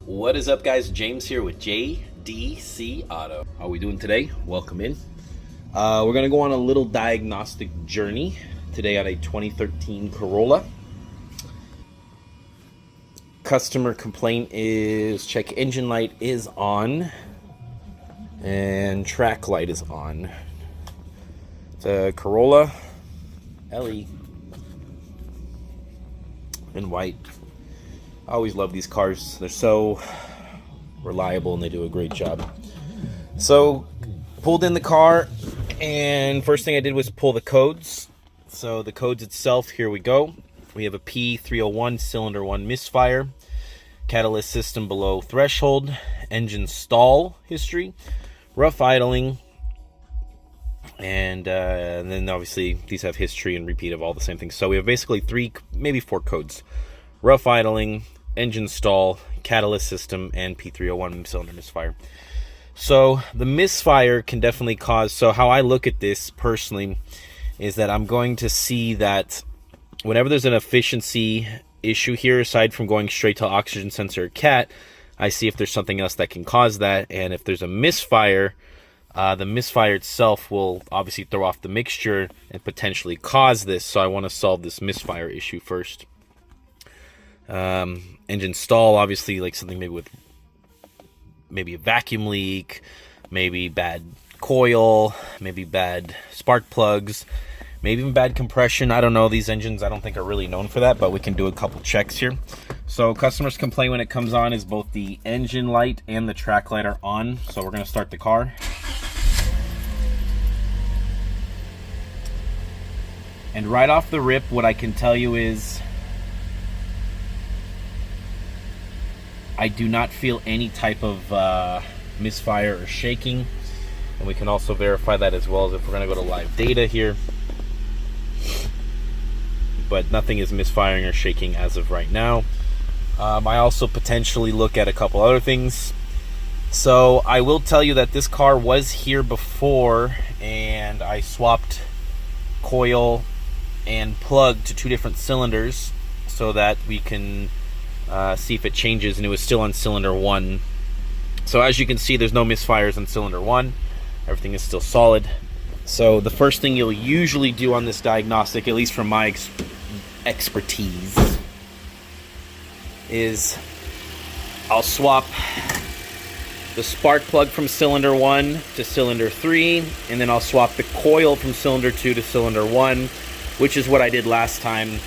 What is up, guys? James here with JDC Auto. How are we doing today? Welcome in. We're going to go on a little diagnostic journey today on a 2013 Corolla. Customer complaint is check engine light is on and track light is on. It's a Corolla LE in white. I always love these cars. They're so reliable and they do a great job. So pulled in the car, and first thing I did was pull the codes. So the codes itself, here we go. We have a P301 cylinder 1 misfire, catalyst system below threshold, engine stall history, rough idling, and then obviously these have history and repeat of all the same things. So we have basically 3, maybe 4 codes: rough idling, engine stall, catalyst system, and P301 cylinder misfire. So the misfire can definitely cause, so how I look at this personally is that I'm going to see that whenever there's an efficiency issue here, aside from going straight to oxygen sensor or CAT, I see if there's something else that can cause that. And if there's a misfire, the misfire itself will obviously throw off the mixture and potentially cause this. So I want to solve this misfire issue first. Engine stall, obviously, like something maybe with maybe a vacuum leak, maybe bad coil, maybe bad spark plugs, maybe even bad compression. I don't know. These engines I don't think are really known for that, but we can do a couple checks here. So customers complain when it comes on is both the engine light and the track light are on. So we're going to start the car. And right off the rip, what I can tell you is I do not feel any type of misfire or shaking. And we can also verify that as well as if we're going to go to live data here. But nothing is misfiring or shaking as of right now. I also potentially look at a couple other things. So I will tell you that this car was here before, and I swapped coil and plug to 2 different cylinders so that we can see if it changes, and it was still on cylinder 1. So as you can see, there's no misfires on cylinder 1. Everything is still solid. So the first thing you'll usually do on this diagnostic, at least from my expertise, is I'll swap the spark plug from cylinder 1 to cylinder 3, and then I'll swap the coil from cylinder 2 to cylinder 1, which is what I did last time.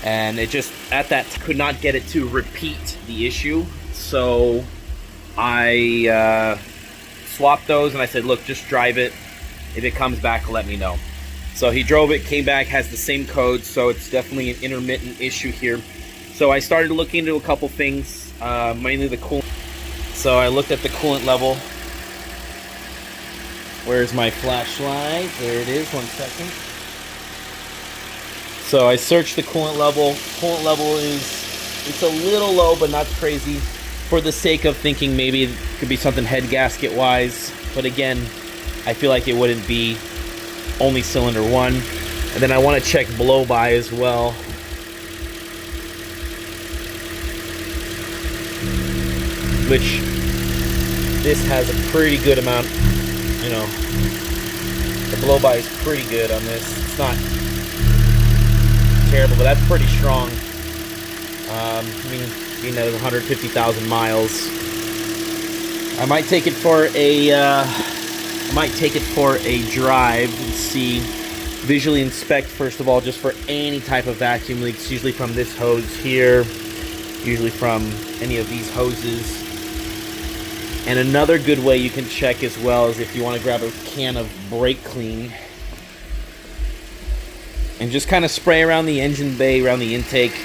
And it just, at that, could not get it to repeat the issue. So I swapped those, and I said, look, just drive it. If it comes back, let me know. So he drove it, came back, has the same code, so it's definitely an intermittent issue here. So I started looking into a couple things, mainly the coolant. So I looked at the coolant level. Where's my flashlight? There it is, 1 second. So I searched the coolant level. Coolant level it's a little low, but not crazy, for the sake of thinking maybe it could be something head gasket wise. But again, I feel like it wouldn't be only cylinder 1. And then I want to check blow by as well. Which this has a pretty good amount, you know, the blow by is pretty good on this. It's not terrible, but that's pretty strong. I mean, being that it's 150,000 miles, I might take it for a drive and see, visually inspect first of all, just for any type of vacuum leaks, usually from this hose here, usually from any of these hoses. And another good way you can check as well is if you want to grab a can of brake clean and just kind of spray around the engine bay, around the intake,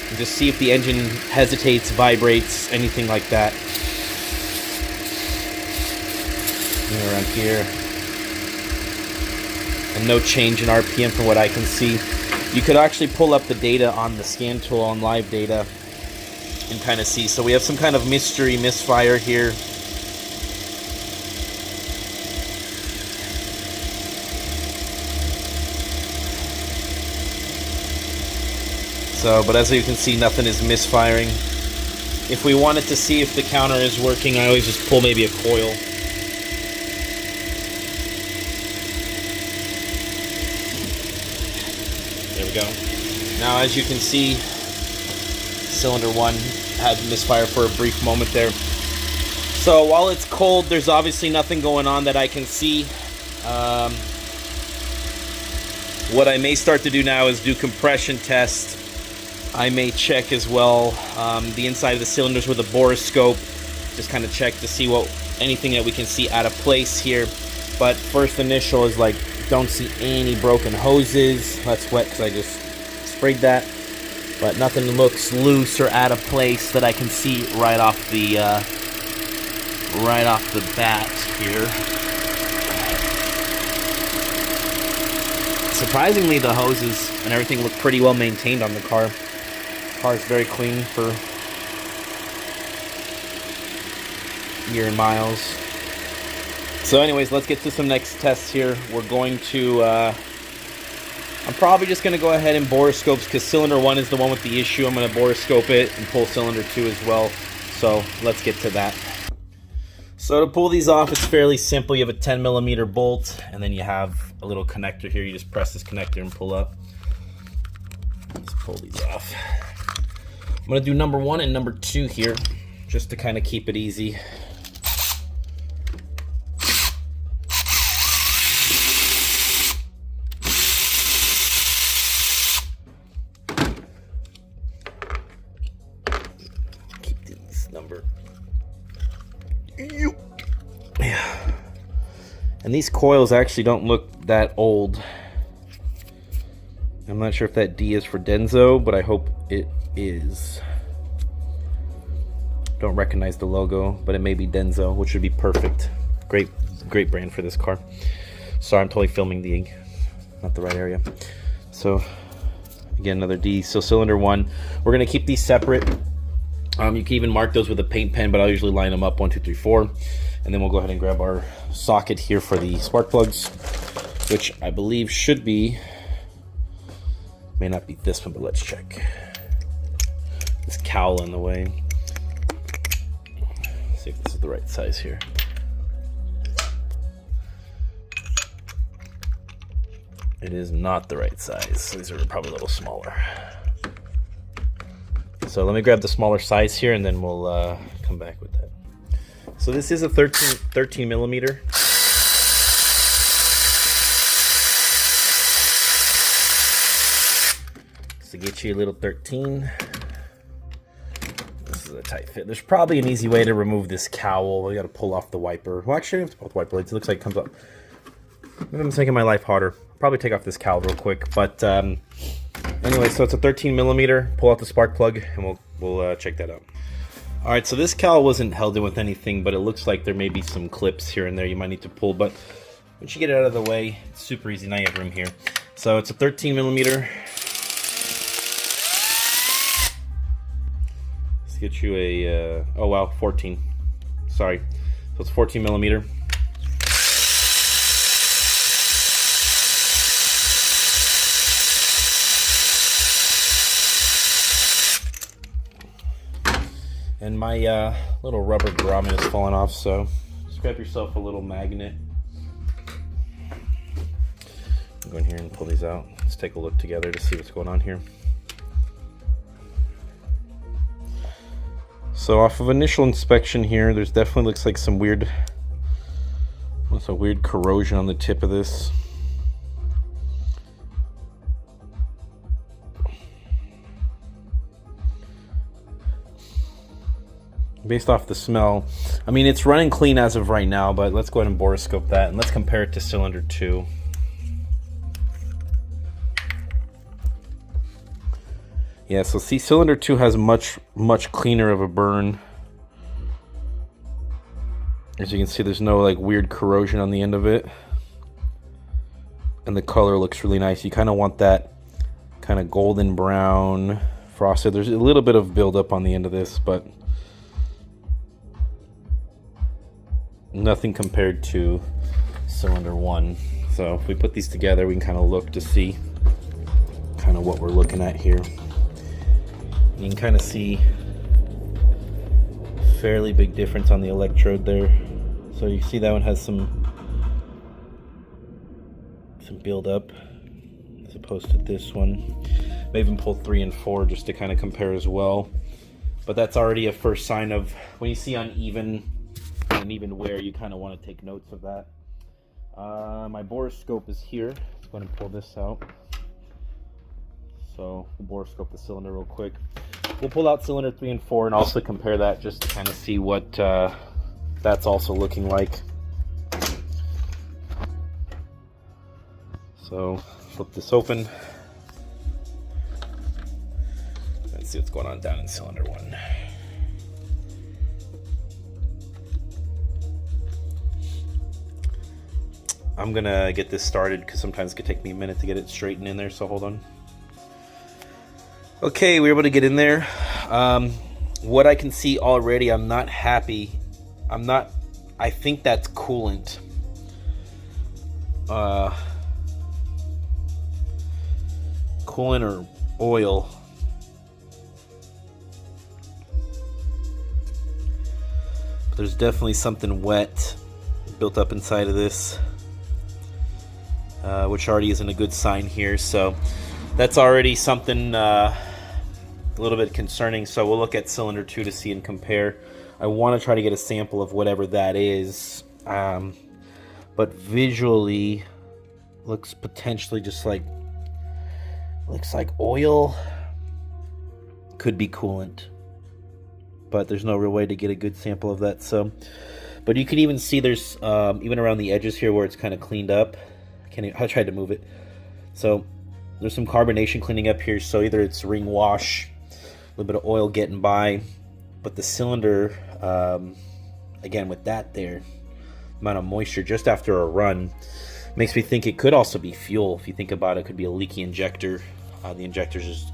and just see if the engine hesitates, vibrates, anything like that. Around here. And no change in RPM from what I can see. You could actually pull up the data on the scan tool on live data and kind of see. So we have some kind of mystery misfire here. So, but as you can see, nothing is misfiring. If we wanted to see if the counter is working, I always just pull maybe a coil. There we go. Now, as you can see, cylinder 1 had misfire for a brief moment there. So while it's cold, there's obviously nothing going on that I can see. What I may start to do now is do compression tests. I may check as well the inside of the cylinders with a borescope, just kind of check to see anything that we can see out of place here. But first initial is like, don't see any broken hoses. That's wet because I just sprayed that, but nothing looks loose or out of place that I can see right off the bat here. Surprisingly, the hoses and everything look pretty well maintained on the car. The car is very clean for year and miles. So anyways, let's get to some next tests here. We're going to, I'm probably just going to go ahead and borescope, because cylinder 1 is the one with the issue. I'm going to borescope it and pull cylinder 2 as well. So let's get to that. So to pull these off, it's fairly simple. You have a 10mm bolt, and then you have a little connector here. You just press this connector and pull up. Let's pull these off. I'm going to do number 1 and number 2 here, just to kind of keep it easy. Keep these number. Yeah. And these coils actually don't look that old. I'm not sure if that D is for Denso, but I hope it is. Don't recognize the logo, but it may be Denso, which would be perfect. Great brand for this car. Sorry, I'm totally filming not the right area. So again, another D. So cylinder 1, we're gonna keep these separate. You can even mark those with a paint pen, but I'll usually line them up 1, 2, 3, 4. And then we'll go ahead and grab our socket here for the spark plugs, which I believe should be, may not be this one, but let's check. This cowl in the way. Let's see if this is the right size here. It is not the right size, so these are probably a little smaller. So let me grab the smaller size here, and then we'll come back with that. So this is a 13mm. So get you a little 13. This is a tight fit. There's probably an easy way to remove this cowl. We got to pull off the wiper. Well, actually, I have to pull off the wiper blades. It looks like it comes up. I'm making my life harder. Probably take off this cowl real quick, but anyway, so it's a 13mm. Pull out the spark plug, and we'll check that out. All right, so this cowl wasn't held in with anything, but it looks like there may be some clips here and there you might need to pull, but once you get it out of the way, it's super easy. Now you have room here. So it's a 13mm. Let's get you a, oh wow, 14. Sorry. So it's 14mm. And my little rubber grommet is falling off, so just grab yourself a little magnet. Go in here and pull these out. Let's take a look together to see what's going on here. So off of initial inspection here, there's definitely looks like some weird, what's a weird corrosion on the tip of this. Based off the smell, I mean, it's running clean as of right now, but let's go ahead and borescope that, and let's compare it to cylinder 2. Yeah, so see, cylinder 2 has much cleaner of a burn. As you can see, there's no like weird corrosion on the end of it, and the color looks really nice. You kind of want that kind of golden brown frosted. There's a little bit of buildup on the end of this, but nothing compared to cylinder 1. So if we put these together, we can kind of look to see kind of what we're looking at here. You can kind of see fairly big difference on the electrode there. So you see that one has some build up as opposed to this one. May even pull 3 and 4 just to kind of compare as well. But that's already a first sign of when you see uneven wear, you kind of want to take notes of that. My borescope is here. Let's go ahead and pull this out. So we'll borescope the cylinder real quick. We'll pull out cylinder 3 and 4 and also compare that just to kind of see what that's also looking like. So flip this open. Let's see what's going on down in cylinder 1. I'm gonna get this started because sometimes it could take me a minute to get it straightened in there, so hold on. Okay, we were able to get in there. What I can see already, I'm not happy. I think that's coolant. Coolant or oil. But there's definitely something wet built up inside of this, which already isn't a good sign here. So that's already something a little bit concerning. So we'll look at cylinder 2 to see and compare. I want to try to get a sample of whatever that is, but visually looks potentially just like, looks like oil. Could be coolant, but there's no real way to get a good sample of that. So, but you can even see there's even around the edges here where it's kind of cleaned up. I tried to move it. So there's some carbonation cleaning up here. So either it's ring wash, a little bit of oil getting by, but the cylinder, again with that there, amount of moisture just after a run, makes me think it could also be fuel. If you think about it, it could be a leaky injector. The injector's just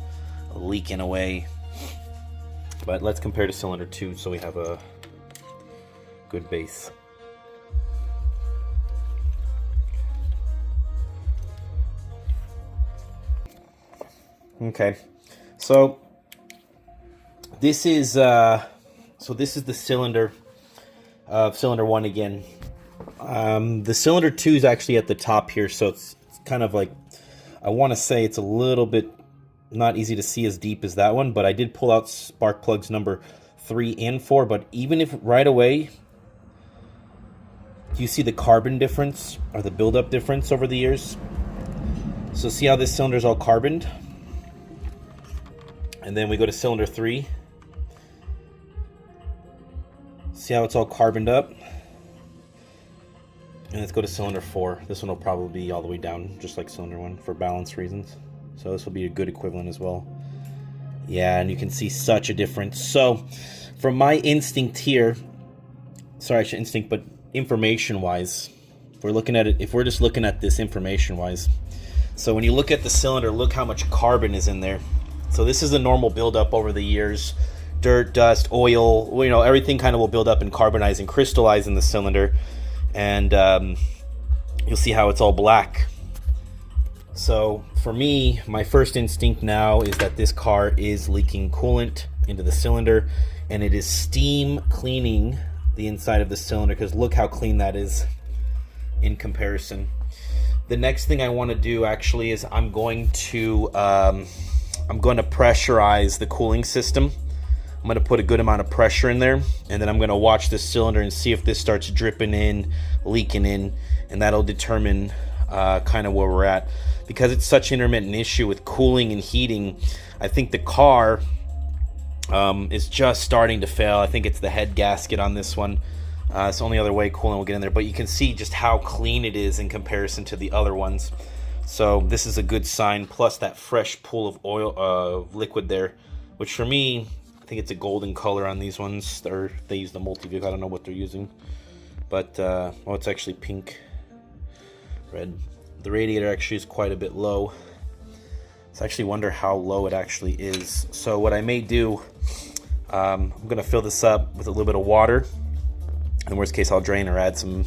leaking away. But let's compare to cylinder 2 so we have a good base. Okay, so this is the cylinder of cylinder 1 again. The cylinder 2 is actually at the top here, so it's kind of like, I want to say it's a little bit not easy to see as deep as that one, but I did pull out spark plugs number 3 and 4. But even if right away, do you see the carbon difference or the buildup difference over the years? So see how this cylinder is all carboned? And then we go to cylinder 3. See how it's all carboned up? And let's go to cylinder 4. This one will probably be all the way down, just like cylinder 1 for balance reasons. So this will be a good equivalent as well. Yeah, and you can see such a difference. So from my instinct here, sorry, instinct, but information-wise, if we're looking at it, if we're just looking at this information-wise, so when you look at the cylinder, look how much carbon is in there. So this is the normal buildup over the years. Dirt, dust, oil, you know, everything kind of will build up and carbonize and crystallize in the cylinder. And you'll see how it's all black. So for me, my first instinct now is that this car is leaking coolant into the cylinder, and it is steam cleaning the inside of the cylinder, because look how clean that is in comparison. The next thing I want to do actually is I'm going to pressurize the cooling system. I'm going to put a good amount of pressure in there, and then I'm going to watch this cylinder and see if this starts dripping in, leaking in, and that'll determine kind of where we're at. Because it's such an intermittent issue with cooling and heating, I think the car is just starting to fail. I think it's the head gasket on this one. It's the only other way coolant will get in there, but you can see just how clean it is in comparison to the other ones. So this is a good sign, plus that fresh pool of oil, liquid there, which for me, I think it's a golden color on these ones. They use the multi-vehicle. I don't know what they're using, but oh, it's actually pink, red. The radiator actually is quite a bit low. So I actually wonder how low it actually is. So what I may do, I'm gonna fill this up with a little bit of water. In the worst case, I'll drain or add some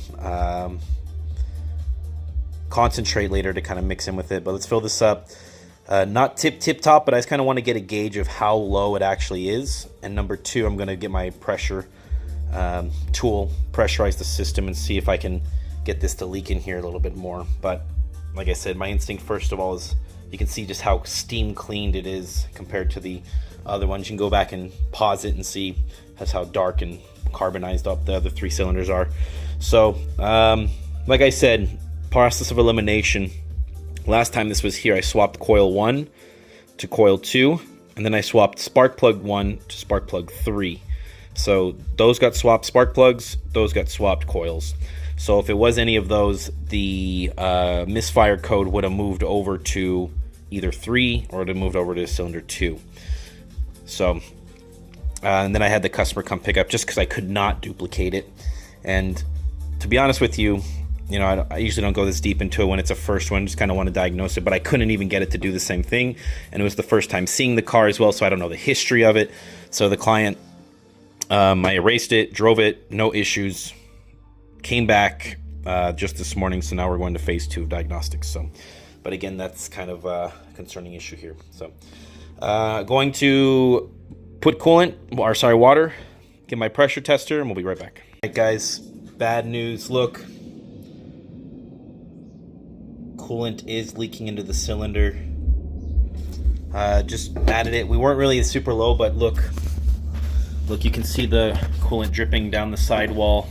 concentrate later to kind of mix in with it. But let's fill this up. Not tip top, but I just kind of want to get a gauge of how low it actually is. And number 2, I'm going to get my pressure tool, pressurize the system, and see if I can get this to leak in here a little bit more. But like I said, my instinct first of all is, you can see just how steam cleaned it is compared to the other ones. You can go back and pause it and see that's how dark and carbonized up the other 3 cylinders are. So like I said, process of elimination. Last time this was here, I swapped coil 1 to coil 2, and then I swapped spark plug 1 to spark plug 3. So those got swapped spark plugs, those got swapped coils. So if it was any of those, the Misfire code would have moved over to either 3 or it would have moved over to cylinder 2. So and then I had the customer come pick up just because I could not duplicate it. And to be honest with you, you know, I usually don't go this deep into it when it's a first one, just kind of want to diagnose it, but I couldn't even get it to do the same thing. And it was the first time seeing the car as well, so I don't know the history of it. So the client, I erased it, drove it, no issues, came back just this morning. So now we're going to phase 2 of diagnostics. So, but again, that's kind of a concerning issue here. So going to put coolant, or sorry, water, get my pressure tester, and we'll be right back. All right, guys, bad news. Look, coolant is leaking into the cylinder. Just added it. We weren't really super low, but look, you can see the coolant dripping down the sidewall.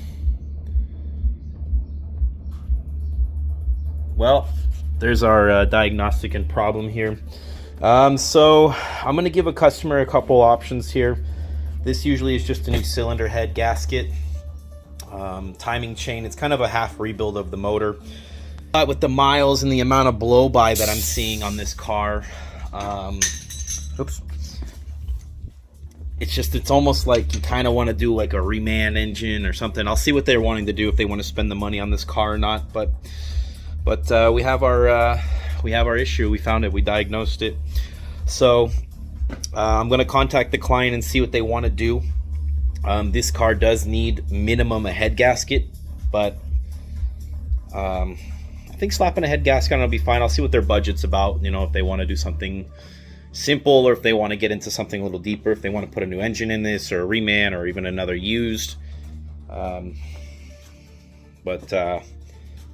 Well, there's our diagnostic and problem here. So I'm going to give a customer a couple options here. This usually is just a new cylinder head gasket, timing chain. It's kind of a half rebuild of the motor. But with the miles and the amount of blow-by that I'm seeing on this car, it's almost like you kind of want to do like a reman engine or something. I'll see what they're wanting to do, if they want to spend the money on this car or not. But we have our issue. We found it. We diagnosed it. So I'm going to contact the client and see what they want to do. This car does need minimum a head gasket, but I think slapping a head gasket on it will be fine. I'll see what their budget's about, you know, if they want to do something simple or if they want to get into something a little deeper, if they want to put a new engine in this or a reman or even another used.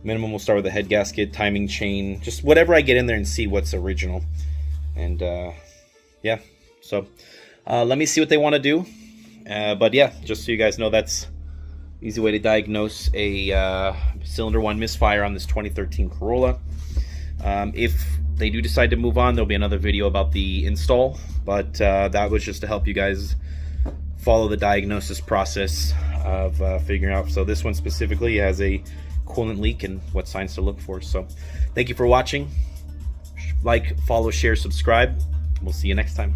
Minimum, we'll start with the head gasket, timing chain, just whatever I get in there and see what's original. And yeah, so let me see what they want to do. But yeah, just so you guys know, that's easy way to diagnose a cylinder 1 misfire on this 2013 Corolla. If they do decide to move on, there'll be another video about the install, but that was just to help you guys follow the diagnosis process of figuring out. So this one specifically has a coolant leak and what signs to look for. So thank you for watching. Like, follow, share, subscribe. We'll see you next time.